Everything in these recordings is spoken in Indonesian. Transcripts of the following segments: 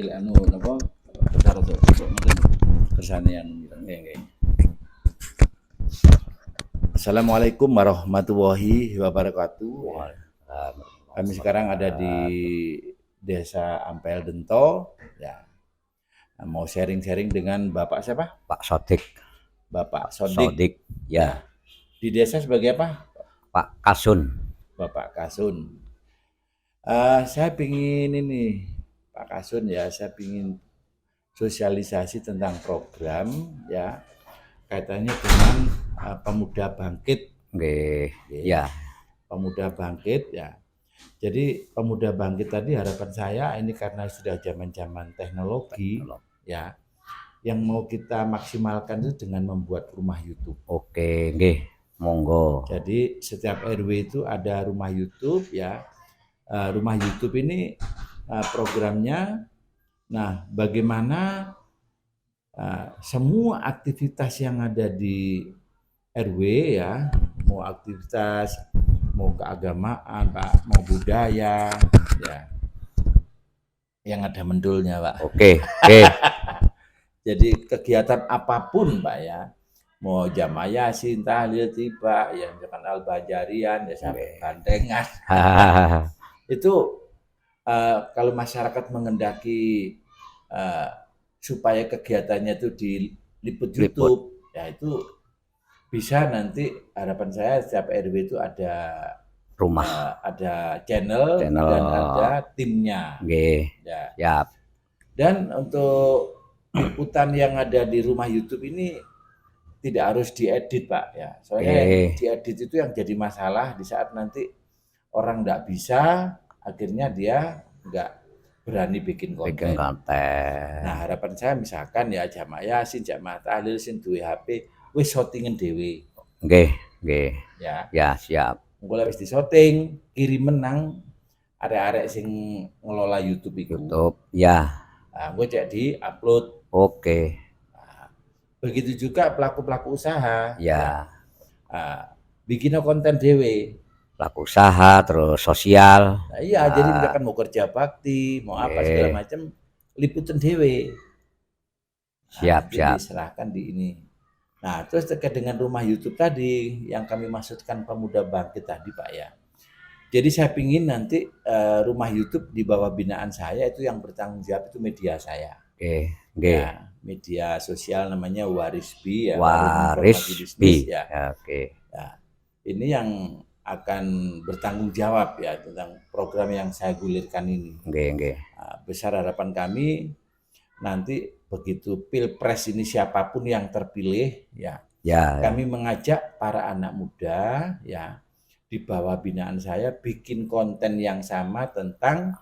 cilik anu napa cara ngoten kersane anu nggih. Assalamualaikum warahmatullahi wabarakatuh. Kami sekarang ada di Desa Ampel Dento ya. Mau sharing-sharing dengan Bapak siapa? Pak Sodik. Bapak Sodik. Ya. Di desa sebagai apa? Pak Kasun. Bapak Kasun. Saya pingin ini Pak Kasun ya, saya pingin sosialisasi tentang program ya kaitannya dengan pemuda bangkit. Nggih. Ya. Pemuda bangkit ya. Jadi pemuda bangkit tadi harapan saya ini karena sudah zaman-zaman teknologi ya, yang mau kita maksimalkan itu dengan membuat rumah YouTube. Oke, nggih. Monggo. Jadi setiap RW itu ada rumah YouTube ya. Rumah YouTube ini programnya, nah bagaimana semua aktivitas yang ada di RW ya, mau aktivitas, mau keagamaan Pak, mau budaya ya, yang ada mendulnya Pak. Oke. Jadi kegiatan apapun Pak ya, mau jamaah yasin, tahlil, tiba, ya misalkan al-bajarian, ya sampai bandengan. Itu kalau masyarakat mengendaki supaya kegiatannya itu diliput YouTube, ya itu bisa nanti harapan saya setiap RW itu ada rumah, ada channel dan ada timnya. Nggih. Ya. Siap. Dan untuk liputan yang ada di rumah YouTube ini tidak harus diedit Pak ya. Soalnya diedit itu yang jadi masalah di saat nanti orang nggak bisa, akhirnya dia nggak berani bikin konten. Nah harapan saya misalkan ya jamaah yasin, jamaah tahlil sing duwe HP wis shootingan dhewe. Nggih. Ya. Ya, siap. Engko wis di shooting, kirim menang arek-arek sing ngelola YouTube itu. YouTube, ya. Nah, gue cek di upload. Oke. Nah, begitu juga pelaku-pelaku usaha. Ya. Bikin konten dhewe. Pelaku usaha terus sosial. Nah, iya, jadi misalkan mau kerja bakti, mau apa segala macam, liputan dhewe. Siap. Diserahkan di ini. Nah, terus terkait dengan rumah YouTube tadi yang kami maksudkan pemuda bangkit tadi Pak ya. Jadi saya pingin nanti rumah YouTube di bawah binaan saya itu yang bertanggung jawab itu media saya. Ya, media sosial namanya Warisbi ya. Warisbi ya. Oke. Nah, ini yang akan bertanggung jawab ya tentang program yang saya gulirkan ini. Nah, besar harapan kami nanti begitu Pilpres ini siapapun yang terpilih ya. Kami mengajak para anak muda ya di bawah binaan saya bikin konten yang sama tentang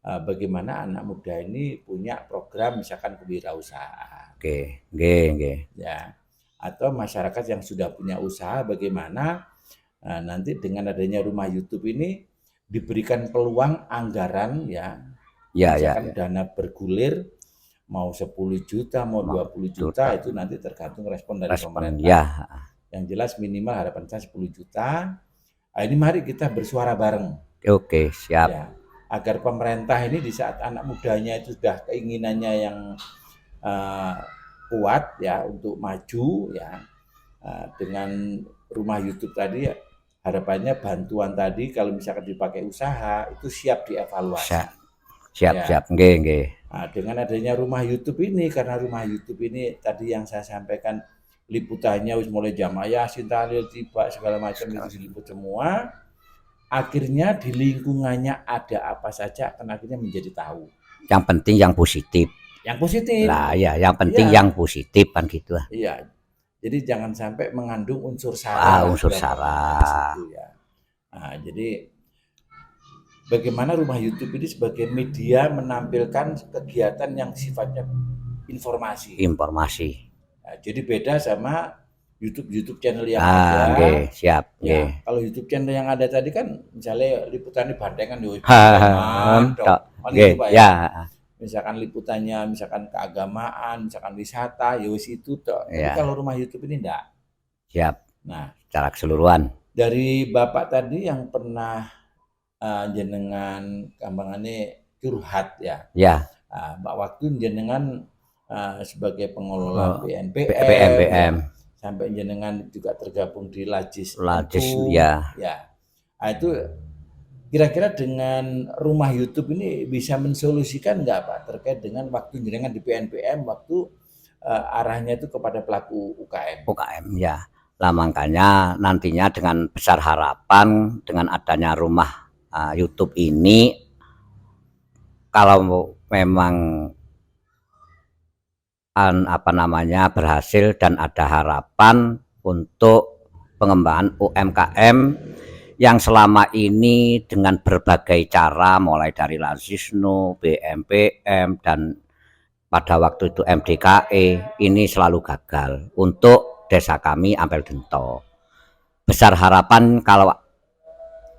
bagaimana anak muda ini punya program misalkan kewirausahaan. Ya. Atau masyarakat yang sudah punya usaha bagaimana nanti dengan adanya rumah YouTube ini diberikan peluang anggaran ya. Misalkan dana bergulir mau 10 juta, mau 20 juta itu nanti tergantung respon dari pemerintah. Yang jelas minimal harapan saya 10 juta. Ini mari kita bersuara bareng. Oke, siap. Ya, agar pemerintah ini di saat anak mudanya itu sudah keinginannya yang kuat ya untuk maju ya dengan rumah YouTube tadi harapannya bantuan tadi kalau misalkan dipakai usaha itu siap dievaluasi. Siap. Nggih. Nah, dengan adanya rumah YouTube ini karena rumah YouTube ini tadi yang saya sampaikan liputannya mulai jamaah yasin, tahlil, tiba segala macam itu diliput semua. Akhirnya di lingkungannya ada apa saja akan akhirnya menjadi tahu. Yang penting yang positif. Yang positif. Lah ya, yang penting yang positif kan gitu. Iya. Jadi jangan sampai mengandung unsur sara. Unsur sara. Ya. Nah, jadi bagaimana rumah YouTube ini sebagai media menampilkan kegiatan yang sifatnya informasi. Nah, jadi beda sama YouTube channel yang ada. Siap. Ya, kalau YouTube channel yang ada tadi kan misalnya liputannya bandengan misalkan liputannya misalkan keagamaan, misalkan wisata, ya wis itu toh. Tapi kalau rumah YouTube ini enggak. Siap. Nah, secara keseluruhan. Dari Bapak tadi yang pernah jenengan kambangannya curhat ya. Mbak Waktu jenengan sebagai pengelola BNPM, BNPM. Sampai jenengan juga tergabung di Lajis ya. Nah, itu kira-kira dengan rumah YouTube ini bisa mensolusikan nggak Pak terkait dengan waktu jenengan di BNPM, waktu arahnya itu kepada pelaku UKM? UKM ya. Lah makanya nantinya dengan besar harapan dengan adanya rumah YouTube ini, kalau memang berhasil dan ada harapan untuk pengembangan UMKM yang selama ini dengan berbagai cara, mulai dari Lazisnu, BMPM, dan pada waktu itu MDKE, ini selalu gagal untuk desa kami Ampel Dento. Besar harapan kalau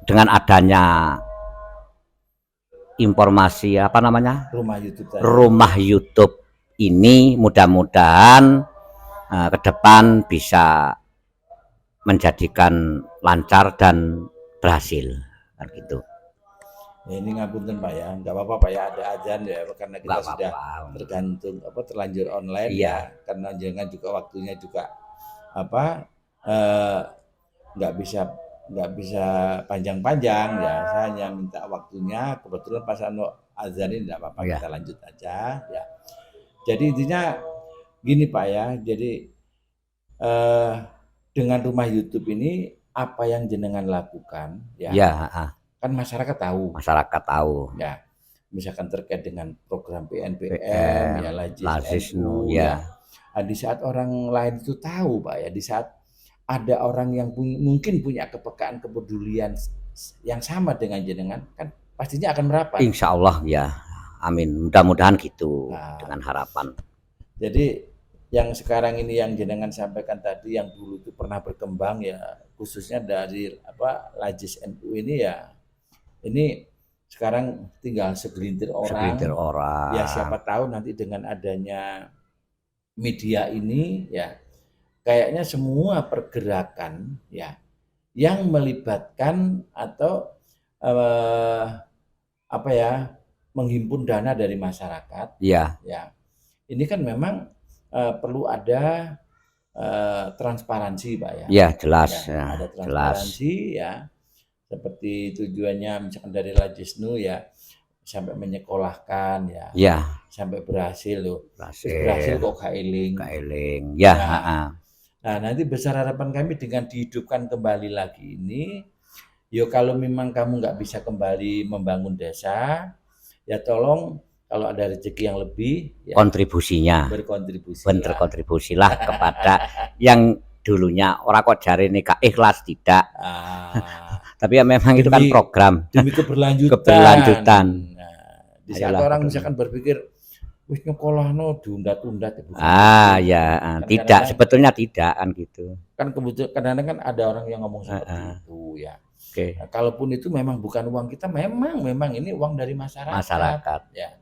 dengan adanya informasi rumah YouTube ini, mudah-mudahan ke depan bisa menjadikan lancar dan berhasil gitu. Ya, ini ngapunten Pak ya, nggak apa-apa Pak ya, ada azan ya, karena kita sudah tergantung terlanjur online ya, karena jangan juga waktunya juga nggak bisa panjang-panjang ya. Saya hanya minta waktunya, kebetulan pas azan ini nggak apa-apa, kita lanjut aja ya. Jadi intinya gini Pak ya, jadi dengan rumah YouTube ini apa yang jenengan lakukan ya? Kan masyarakat tahu. Ya, misalkan terkait dengan program BNPM, ya Lazisnu ya. Nah, di saat orang lain itu tahu Pak ya, di saat ada orang yang mungkin punya kepekaan, kepedulian yang sama dengan jenengan, kan pastinya akan merapat. Insya Allah ya, amin. Mudah-mudahan gitu dengan harapan. Jadi yang sekarang ini yang jenengan sampaikan tadi, yang dulu itu pernah berkembang ya, khususnya dari Lajis NU ini ya, ini sekarang tinggal segelintir orang. Ya siapa tahu nanti dengan adanya media ini ya, kayaknya semua pergerakan ya yang melibatkan atau menghimpun dana dari masyarakat ya, ini kan memang perlu ada transparansi Pak ya. Ya jelas ya, ada transparansi ya, seperti tujuannya misalkan dari Lazisnu ya, sampai menyekolahkan ya, sampai berhasil loh. Berhasil kok kailing ya. Nah nanti besar harapan kami dengan dihidupkan kembali lagi ini, yo kalau memang kamu nggak bisa kembali membangun desa, ya tolong kalau ada rezeki yang lebih ya, berkontribusilah kepada yang dulunya orang kok jari ini gak ikhlas, tidak tapi ya memang itu kan program demi keberlanjutan. Nah, di saat orang misalkan berpikir wis nyekolahno diunda-tunda tidak, sebetulnya tidak kan gitu kan. Kebetulan kadang-kadang kan ada orang yang ngomong seperti itu ya. Nah, kalaupun itu memang bukan uang kita, memang ini uang dari masyarakat ya,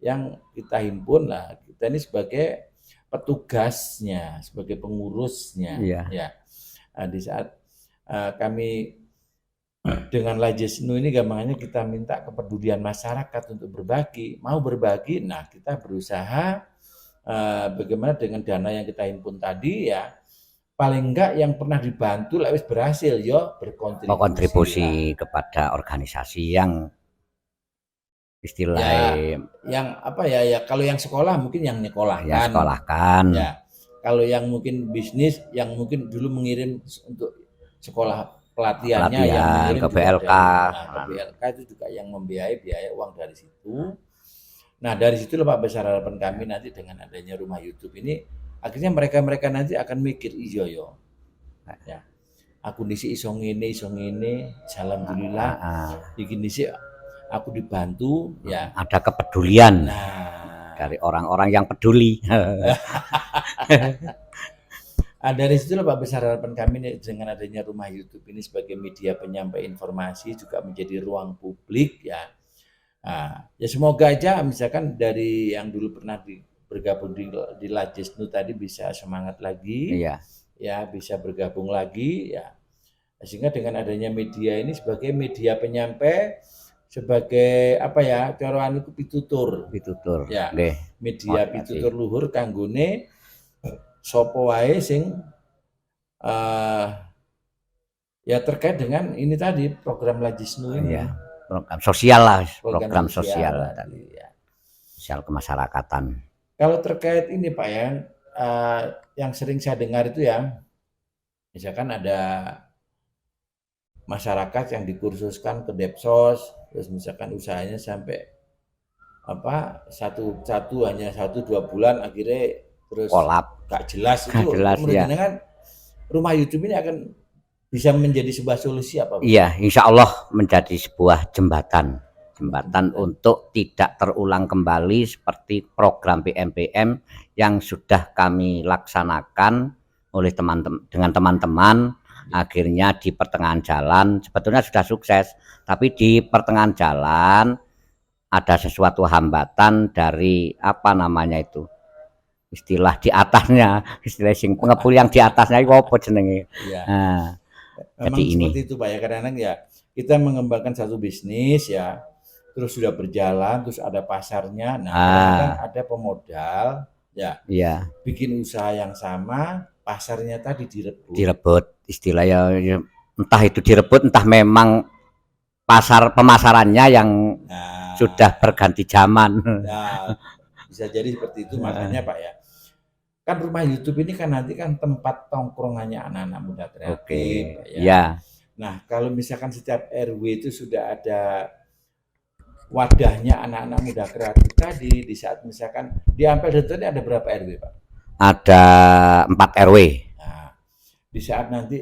yang kita himpun lah, kita ini sebagai petugasnya, sebagai pengurusnya ya. Nah, di saat kami dengan Lazisnu ini gampangannya kita minta kepedulian masyarakat untuk berbagi, mau berbagi, nah kita berusaha bagaimana dengan dana yang kita himpun tadi ya, paling enggak yang pernah dibantu lewis berhasil yo berkontribusi kepada organisasi yang istilahnya yang kalau yang sekolah mungkin yang nyekolahkan ya, kalau yang mungkin bisnis yang mungkin dulu mengirim untuk sekolah pelatihannya yang ke BLK. Ke BLK itu juga yang membiayai biaya uang dari situ. Nah dari situ Pak besar harapan kami nanti dengan adanya rumah YouTube ini, akhirnya mereka nanti akan mikir iyo yo ya, aku disi iso ngene alhamdulillah iki disi aku dibantu ya, ada kepedulian dari orang-orang yang peduli. Dari situlah Pak besar harapan kami dengan adanya rumah YouTube ini sebagai media penyampai informasi, juga menjadi ruang publik ya. Ya semoga aja misalkan dari yang dulu pernah bergabung di Lazisnu tadi bisa semangat lagi ya, bisa bergabung lagi ya, sehingga dengan adanya media ini sebagai media penyampai sebagai apa ya, cara anu pitutur. Pitutur. Ya. Nggih. Media pitutur luhur kanggone sapa wae sing ya terkait dengan ini tadi program Lajisnu ini. Ya, program sosial lah, program sosial tadi. Ya. Sosial kemasyarakatan. Kalau terkait ini Pak ya, yang sering saya dengar itu ya, misalkan ada masyarakat yang dikursuskan ke Depsos, terus misalkan usahanya sampai apa hanya 1-2 bulan akhirnya terus kolap, gak jelas itu. Jelas, ya. Dengan rumah YouTube ini akan bisa menjadi sebuah solusi apa? Iya, insya Allah menjadi sebuah jembatan untuk tidak terulang kembali seperti program PMPM yang sudah kami laksanakan oleh teman-teman. Akhirnya di pertengahan jalan sebetulnya sudah sukses, tapi di pertengahan jalan ada sesuatu hambatan dari apa namanya itu, istilah di atasnya, istilah sing pengepul yang di atasnya itu apa jenenge. Ya. Nah, memang jadi seperti itu Pak ya, kadang-kadang ya kita mengembangkan satu bisnis ya, terus sudah berjalan, terus ada pasarnya, nah kadang-kadang ada pemodal ya, bikin usaha yang sama, pasarnya tadi direbut istilahnya, entah itu direbut, entah memang pemasarannya yang sudah berganti zaman. Nah, bisa jadi seperti itu. Makanya Pak ya, kan rumah YouTube ini kan nanti kan tempat tongkrongannya anak-anak muda kreatif. Ya. Nah, kalau misalkan setiap RW itu sudah ada wadahnya anak-anak muda kreatif tadi, di saat misalkan di Ampel Dento ini ada berapa RW Pak? Ada 4 RW. Nah, di saat nanti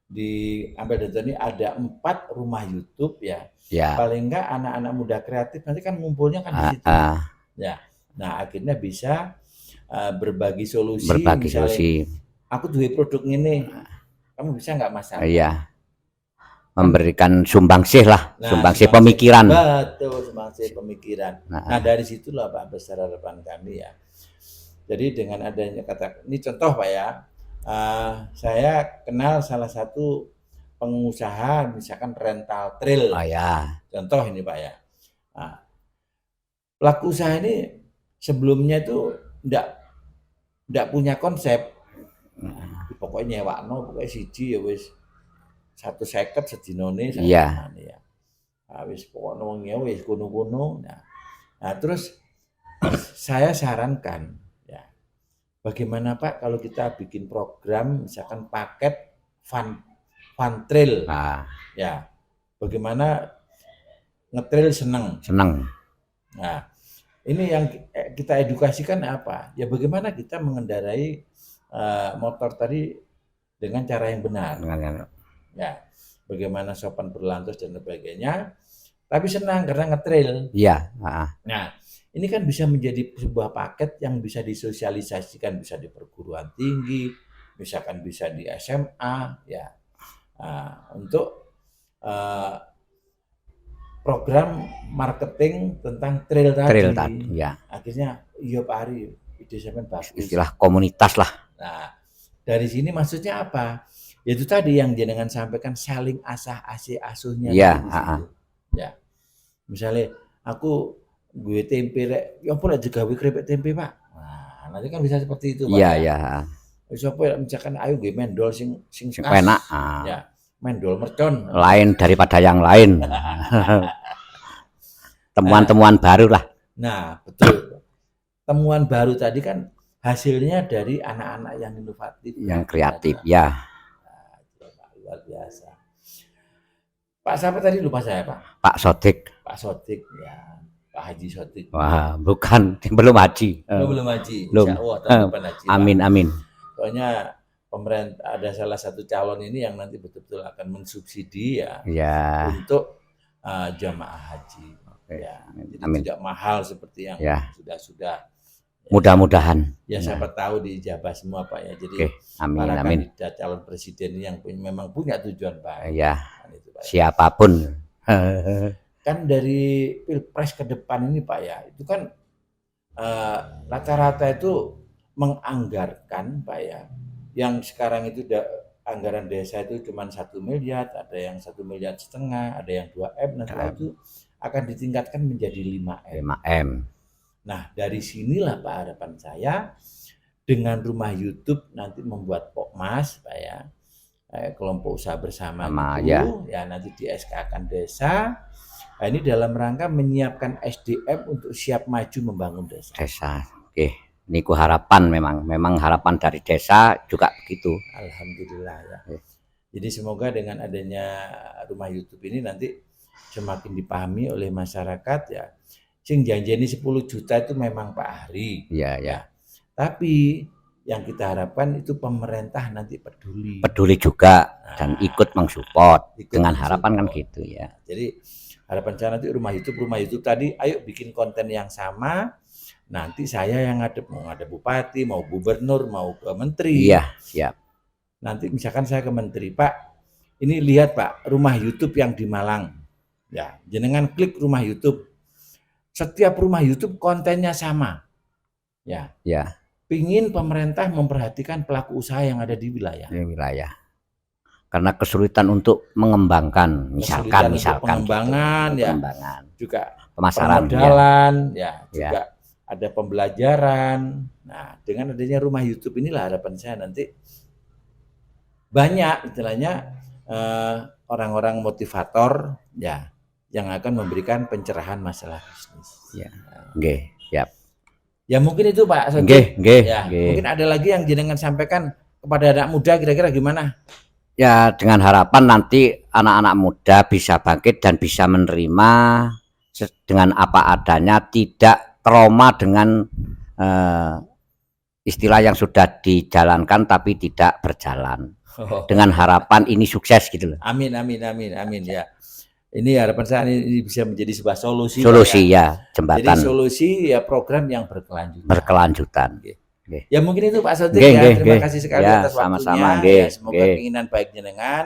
di Ampel Dento ini ada 4 rumah YouTube ya. Paling enggak anak-anak muda kreatif nanti kan ngumpulnya kan di situ. Ya. Nah, akhirnya bisa berbagi solusi. Misalnya, aku duit produk ini, kamu bisa nggak masalah? Iya. Memberikan sumbangsih lah, sumbangsih pemikiran. Betul, sumbangsih pemikiran. Nah, dari situlah Pak besar harapan kami ya. Jadi dengan adanya ini contoh Pak ya, saya kenal salah satu pengusaha misalkan rental trail. Contoh ini Pak ya. Nah, pelaku usaha ini sebelumnya itu enggak punya konsep. Pokoknya nyewakno, pokoknya siji ya wis 150 sedinone ya. Wis pokoknya wong wis kuno-kuno. Nah, terus saya sarankan ya. Bagaimana Pak kalau kita bikin program misalkan paket fun trail. Ya. Bagaimana ngetrail seneng. Nah, ini yang kita edukasikan apa? Ya bagaimana kita mengendarai motor tadi dengan cara yang benar. Ya, bagaimana sopan berlantas dan sebagainya. Tapi senang karena ngetrail. Nah, ini kan bisa menjadi sebuah paket yang bisa disosialisasikan, bisa di perguruan tinggi, misalkan bisa di SMA, ya. Untuk program marketing tentang trail tadi. Akhirnya iya Pak Ari, ide sampean bagus. Istilah komunitas lah. Nah, dari sini maksudnya apa? Yaitu tadi yang jenengan sampaikan, saling asuhnya. Ya. Misalnya aku gue tempe rek, ya ampun aja gawe keripik tempe Pak. Nah, nanti kan bisa seperti itu Pak. Siapa misalkan ayo gue mendol sing enak. Ya. Mendol mercon lain daripada yang lain. Temuan-temuan baru lah. Nah, betul. Temuan baru tadi kan hasilnya dari anak-anak yang inovatif, yang kreatif. Ya. Nah, luar biasa. Pak siapa tadi lupa saya Pak? Pak Sodik. Pak Sodik ya. Pak Haji Sodik. Wah, bukan, belum haji. Belum haji. Belum. Amin. Pokoknya pemerintah ada salah satu calon ini yang nanti betul-betul akan mensubsidi ya. Untuk jamaah haji. Ya, jadi tidak mahal seperti yang sudah. Mudah-mudahan. Ya siapa tahu dijabah semua Pak ya. Jadi para kandidat calon presiden ini yang memang punya tujuan baik. Siapapun. Kan dari Pilpres ke depan ini Pak ya, itu kan rata-rata itu menganggarkan Pak ya, yang sekarang itu anggaran desa itu cuma 1 miliar, ada yang 1,5 miliar, ada yang 2 M, nah setelah itu akan ditingkatkan menjadi 5 M. 5M. Nah, dari sinilah Pak harapan saya dengan rumah YouTube nanti membuat Pokmas, Pak ya, kelompok usaha bersama itu, ya nanti di SK-kan desa. Nah, ini dalam rangka menyiapkan SDM untuk siap maju membangun desa. Oke. Niku harapan memang harapan dari desa juga begitu. Alhamdulillah ya. Jadi semoga dengan adanya rumah YouTube ini nanti semakin dipahami oleh masyarakat ya. Sing janjeni 10 juta itu memang Pak Hari. Iya, ya. Tapi yang kita harapkan itu pemerintah nanti peduli. Peduli juga dan ikut mensupport dengan harapan kan gitu ya. Jadi harapan saya nanti rumah YouTube tadi ayo bikin konten yang sama. Nanti saya yang ngadep, mau ngadep bupati, mau gubernur, mau ke menteri. Iya, siap. Nanti misalkan saya ke menteri, Pak, ini lihat Pak, rumah YouTube yang di Malang. Ya, jenengan klik rumah YouTube. Setiap rumah YouTube kontennya sama. Ya. Ya. Pingin pemerintah memperhatikan pelaku usaha yang ada di wilayah. Di wilayah. Karena kesulitan untuk mengembangkan, misalkan pengembangan, gitu. Ya, pengembangan. Juga pemasaran, permodalan, ya juga ada pembelajaran. Nah, dengan adanya rumah YouTube inilah harapan saya nanti banyak istilahnya orang-orang motivator ya yang akan memberikan pencerahan masalah bisnis. Ya. Oke, siap. Ya mungkin itu Pak Sodik. Ya, mungkin ada lagi yang jenengan sampaikan kepada anak muda kira-kira gimana? Ya, dengan harapan nanti anak-anak muda bisa bangkit dan bisa menerima dengan apa adanya, tidak trauma dengan istilah yang sudah dijalankan tapi tidak berjalan. Dengan harapan ini sukses gitu loh. Amin ya. Ini harapan saya ini bisa menjadi sebuah solusi. Ya, jembatan. Jadi solusi ya program yang berkelanjutan. Ya mungkin itu Pak Sodik ya. Terima kasih sekali atas sama-sama. waktunya. Ya, semoga keinginan baik jenengan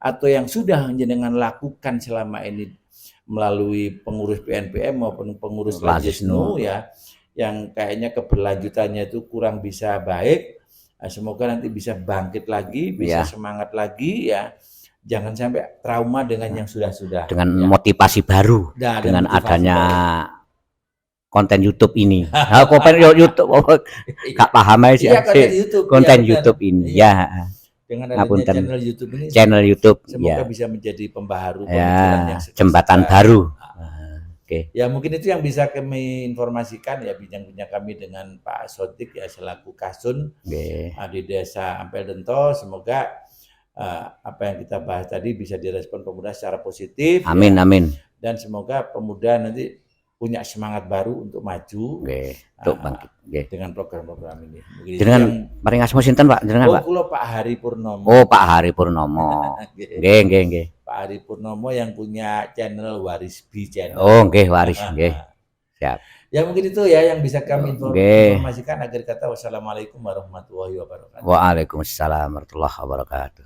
atau yang sudah jenengan lakukan selama ini melalui pengurus PNPM maupun pengurus Lajisnu ya, yang kayaknya keberlanjutannya itu kurang bisa baik. Semoga nanti bisa bangkit lagi, bisa semangat lagi ya. Jangan sampai trauma dengan yang sudah-sudah. Dengan motivasi baru, dengan adanya konten YouTube ini. Konten YouTube, gak paham aja sih. Konten YouTube ini, ya. Dengan adanya channel YouTube ini, semoga bisa menjadi pembaharu, jembatan baru. Ya mungkin itu yang bisa kami informasikan ya, bincang-bincang kami dengan Pak Sodik ya selaku Kasun di Desa Ampel Dento. Semoga apa yang kita bahas tadi bisa direspon pemuda secara positif. Amin, amin. Dan semoga pemuda nanti punya semangat baru untuk maju, untuk bangkit dengan program-program ini. Dengan paling asma sinten Pak? Jenengan Pak? Kulo Pak Hari Purnomo. Oh, Pak Hari Purnomo. Nggih. Pak Hari Purnomo yang punya channel Waris B Channel. Oh, nggih, Waris, nggih. Siap. Ya mungkin itu ya yang bisa kami informasikan. Akhir kata wassalamualaikum warahmatullahi wabarakatuh. Waalaikumsalam warahmatullahi wabarakatuh.